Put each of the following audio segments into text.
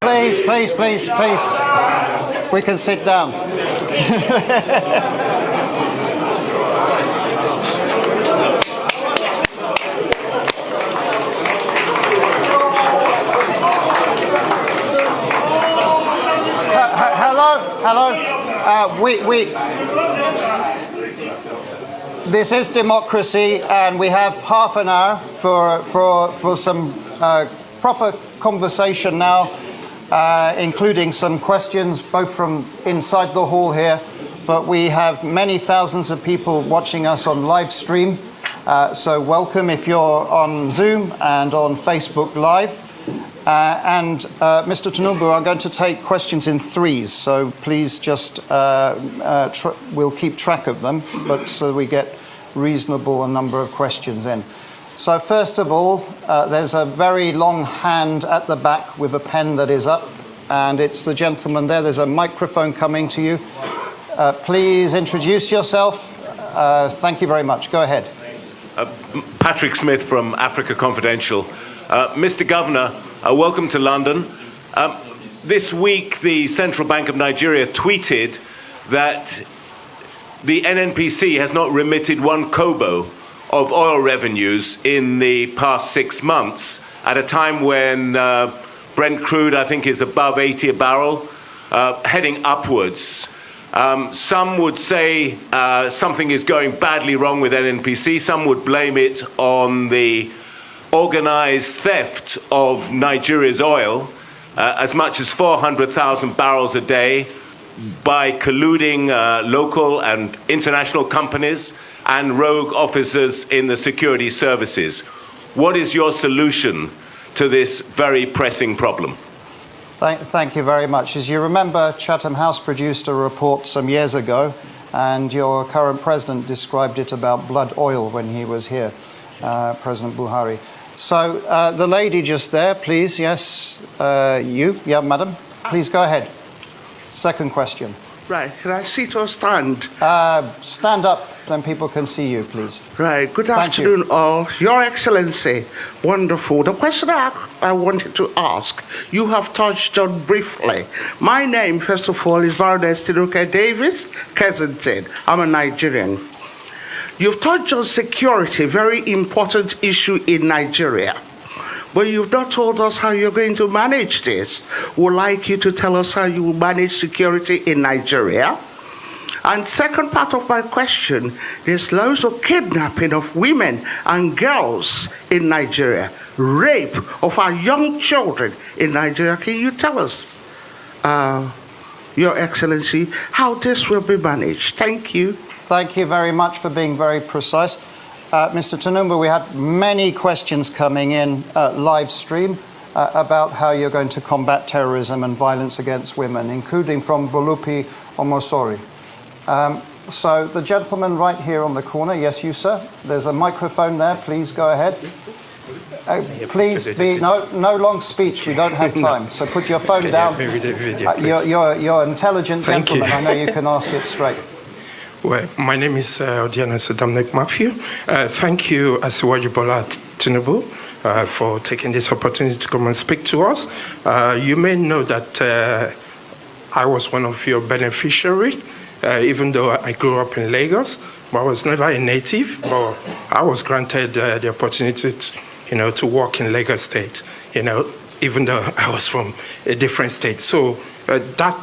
Please, please, please, please. We can sit down. Hello. This is democracy, and we have half an hour for some proper conversation now, including some questions both from inside the hall here, but we have many thousands of people watching us on live stream. So welcome if you're on Zoom and on Facebook Live. Mr. Tinubu, I'm going to take questions in threes, so please just, we'll keep track of them, but so we get reasonable number of questions in. So first of all, there's a very long hand at the back with a pen that is up, and it's the gentleman there. There's a microphone coming to you. Please introduce yourself. Thank you very much. Go ahead. Patrick Smith from Africa Confidential. Mr. Governor, welcome to London. This week, the Central Bank of Nigeria tweeted that the NNPC has not remitted 1 kobo of oil revenues in the past 6 months, at a time when Brent crude, I think, is above 80 a barrel, heading upwards. Some would say something is going badly wrong with NNPC. Some would blame it on the organized theft of Nigeria's oil, as much as 400,000 barrels a day, by colluding local and international companies and rogue officers in the security services. What is your solution to this very pressing problem? Thank you very much. As you remember, Chatham House produced a report some years ago, and your current president described it about blood oil when he was here, President Buhari. So the lady just there, please, yes, you, yeah, madam, please go ahead. Second question. Right, can I sit or stand? Stand up, then people can see you, please. Right, good afternoon all. Your Excellency, wonderful. The question I wanted to ask, you have touched on briefly. My name, first of all, is Baroness Tinuke Davis Kensington. I'm a Nigerian. You've touched on security, very important issue in Nigeria. But you've not told us how you're going to manage this. We'd like you to tell us how you will manage security in Nigeria. And second part of my question, there's loads of kidnapping of women and girls in Nigeria, rape of our young children in Nigeria. Can you tell us, Your Excellency, how this will be managed? Thank you. Thank you very much for being very precise. Mr. Tinubu, we had many questions coming in live stream about how you're going to combat terrorism and violence against women, including from Bolupi Omosori. So the gentleman right here on the corner, yes, you, sir. There's a microphone there. Please go ahead. Please be no long speech. We don't have time. So put your phone down. You're an intelligent gentleman. I know you can ask it straight. Well, my name is Odiana Sadamnek Matthew. Thank you, Asiwaju Bola Tinubu, for taking this opportunity to come and speak to us. You may know that I was one of your beneficiaries, even though I grew up in Lagos, but I was never a native. But I was granted the opportunity to work in Lagos State, even though I was from a different state. So that,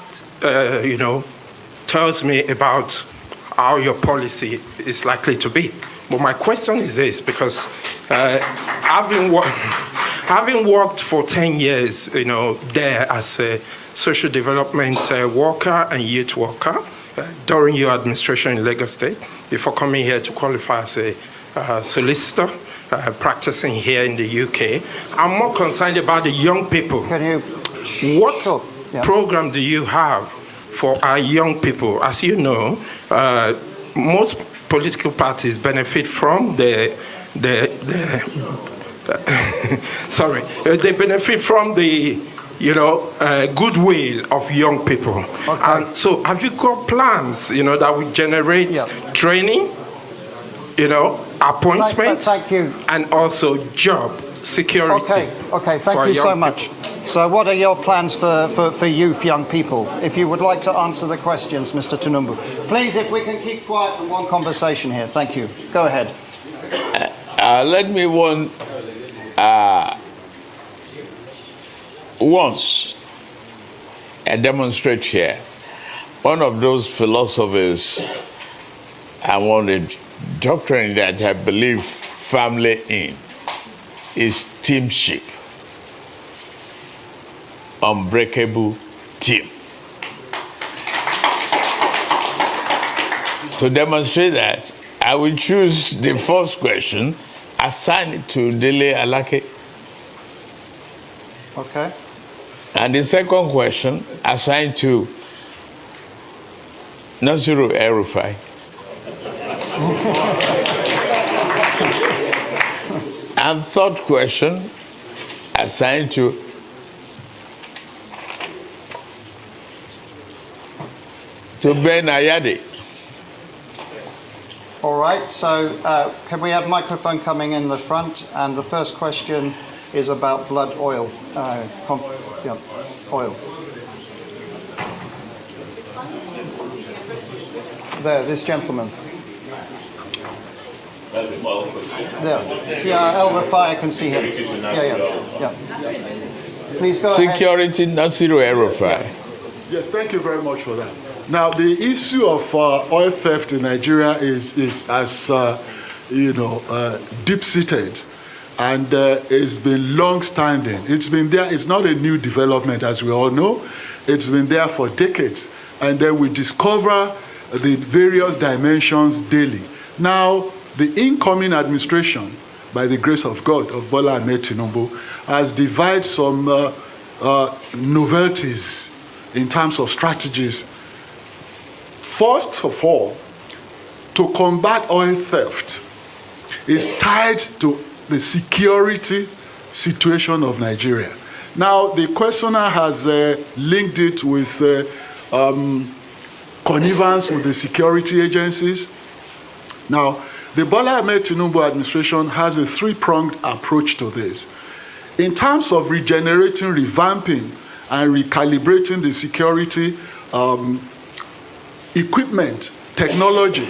tells me about how your policy is likely to be. But my question is this, because having worked for 10 years, there as a social development worker and youth worker during your administration in Lagos State, before coming here to qualify as a solicitor, practicing here in the UK, I'm more concerned about the young people. What program do you have for our young people? As you know, most political parties benefit from they benefit from the goodwill of young people. Okay. And so have you got plans, that will generate training, appointments, thank you. and also job security? Okay, thank you so much. So what are your plans for youth, young people? If you would like to answer the questions, Mr. Tunumbu. Please, if we can keep quiet for one conversation here. Thank you. Go ahead. Let me once demonstrate here. One of those philosophers I wanted doctrine that I believe firmly in is teamship. Unbreakable team. To demonstrate that, I will choose the first question, assign it to Dele Alake. Okay. And the second question, assign to Nasiru El-Rufai. And third question, assigned to Ben Ayade. All right, so can we have microphone coming in the front? And the first question is about blood oil. Oil. There, this gentleman. There. Yeah, El-Rufai, I can see him. Yeah. Please go ahead. Security, Nasiru El-Rufai. Yes, thank you very much for that. Now, the issue of oil theft in Nigeria is deep-seated, and it's been long-standing. It's been there. It's not a new development, as we all know. It's been there for decades, and then we discover the various dimensions daily. Now, the incoming administration, by the grace of God, of Bola Ahmed Tinubu, has devised some novelties in terms of strategies. First of all, to combat oil theft is tied to the security situation of Nigeria. Now, the questioner has linked it with connivance with the security agencies. Now, the Bola Ahmed Tinubu administration has a three-pronged approach to this. In terms of regenerating, revamping, and recalibrating the security equipment, technology,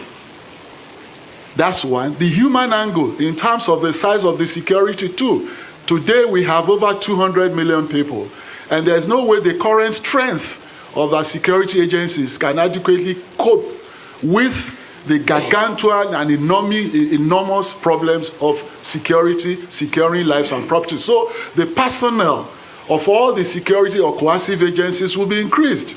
that's one. The human angle, in terms of the size of the security too. Today we have over 200 million people, and there's no way the current strength of our security agencies can adequately cope with the gargantuan and enormous problems of security, securing lives and property. So the personnel of all the security or coercive agencies will be increased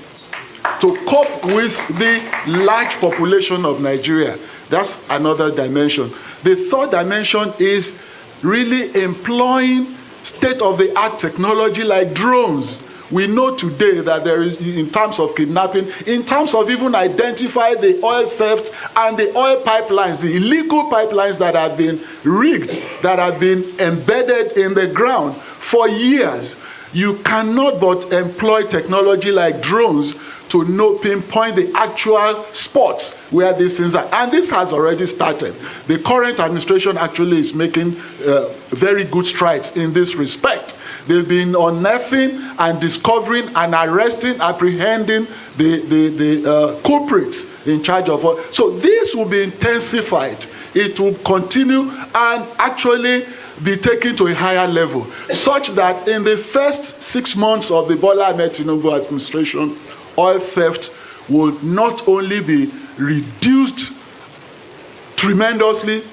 to cope with the large population of Nigeria. That's another dimension. The third dimension is really employing state-of-the-art technology like drones. We know today that there is, in terms of kidnapping, in terms of even identify the oil theft and the oil pipelines, the illegal pipelines that have been rigged, that have been embedded in the ground for years. You cannot but employ technology like drones to pinpoint the actual spots where these things are. And this has already started. The current administration actually is making very good strides in this respect. They've been unearthing and discovering and arresting, apprehending the culprits in charge of all. So this will be intensified. It will continue and actually be taken to a higher level, such that in the first 6 months of the Bola Ahmed Tinubu administration, oil theft will not only be reduced tremendously,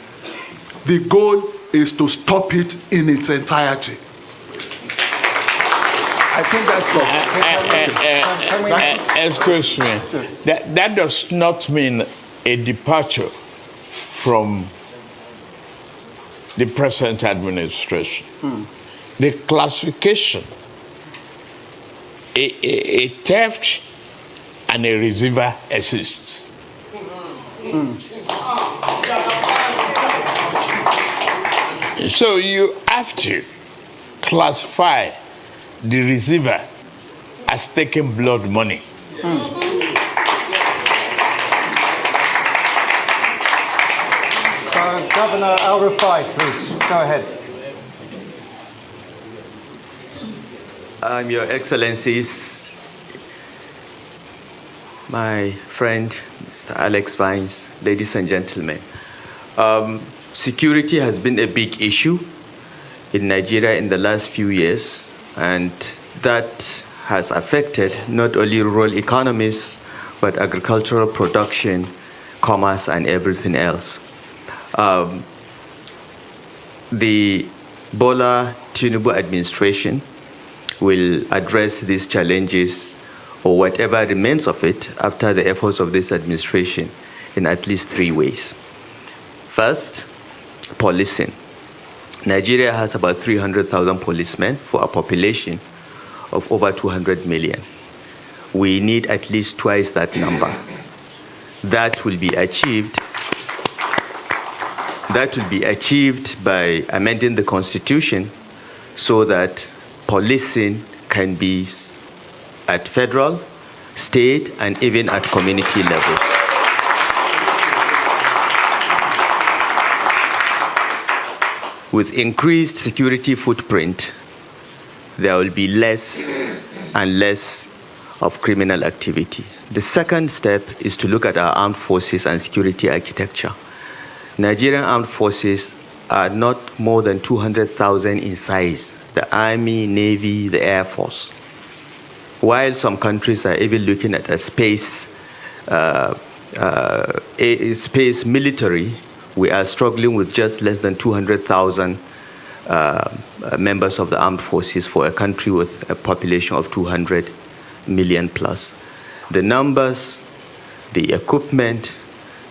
the goal is to stop it in its entirety. I think that's all. Excuse me. That does not mean a departure from the present administration. The classification, a theft and a receiver exists. So you have to classify the receiver as taking blood money. So, Governor El-Rufai, please, go ahead. Your Excellencies, my friend, Mr. Alex Vines, ladies and gentlemen. Security has been a big issue in Nigeria in the last few years, and that has affected not only rural economies, but agricultural production, commerce, and everything else. The Bola Tinubu administration will address these challenges, or whatever remains of it, after the efforts of this administration in at least 3 ways. First, policing. Nigeria has about 300,000 policemen for a population of over 200 million. We need at least twice that number. That will be achieved by amending the Constitution so that policing can be at federal, state, and even at community level. With increased security footprint, there will be less and less of criminal activity. The second step is to look at our armed forces and security architecture. Nigerian armed forces are not more than 200,000 in size, the Army, Navy, the Air Force. While some countries are even looking at a space military, we are struggling with just less than 200,000 members of the armed forces for a country with a population of 200 million plus. The numbers, the equipment,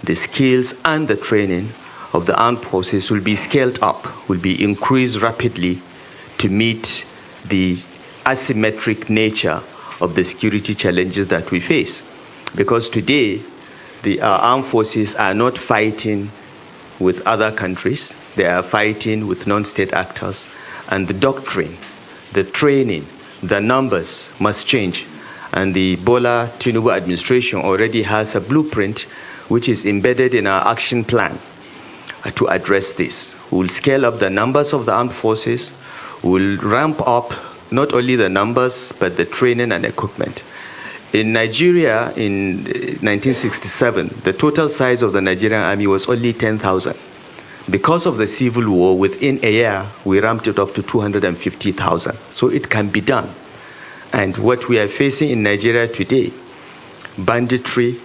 the skills, and the training of the armed forces will be scaled up, will be increased rapidly to meet the asymmetric nature of the security challenges that we face. Because today, our armed forces are not fighting with other countries, they are fighting with non-state actors, and the doctrine, the training, the numbers must change. And the Bola Tinubu administration already has a blueprint which is embedded in our action plan to address this. We will scale up the numbers of the armed forces, we will ramp up not only the numbers, but the training and equipment. In Nigeria, in 1967, the total size of the Nigerian army was only 10,000. Because of the civil war, within a year, we ramped it up to 250,000. So it can be done. And what we are facing in Nigeria today, banditry,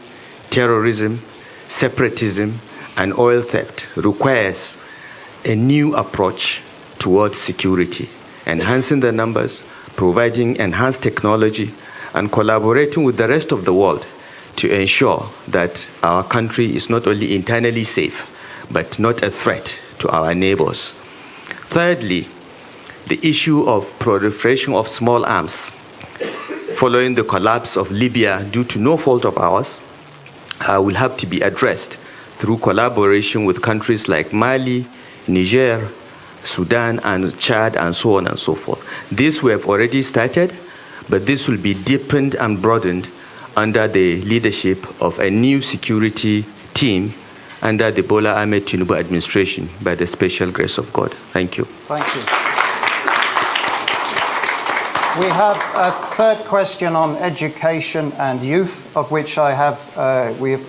terrorism, separatism, and oil theft, requires a new approach towards security, enhancing the numbers, providing enhanced technology, and collaborating with the rest of the world to ensure that our country is not only internally safe, but not a threat to our neighbors. Thirdly, the issue of proliferation of small arms. Following the collapse of Libya due to no fault of ours, will have to be addressed through collaboration with countries like Mali, Niger, Sudan, and Chad, and so on and so forth. This we have already started, but this will be deepened and broadened under the leadership of a new security team under the Bola Ahmed Tinubu administration by the special grace of God. Thank you. Thank you. We have a third question on education and youth, of which we have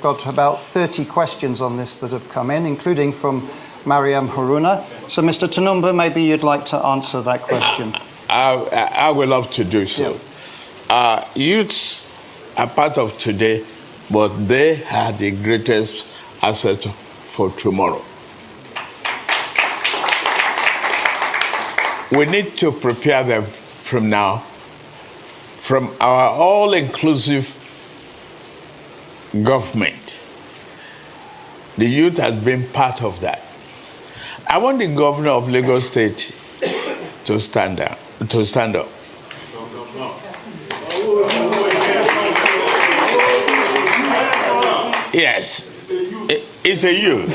got about 30 questions on this that have come in, including from Mariam Haruna. So, Mr. Tunumba, maybe you'd like to answer that question. I would love to do so. Yeah. Youths are part of today, but they are the greatest asset for tomorrow. We need to prepare them from now, from our all-inclusive government. The youth has been part of that. I want the governor of Lagos State to stand up. Yes, it's a youth.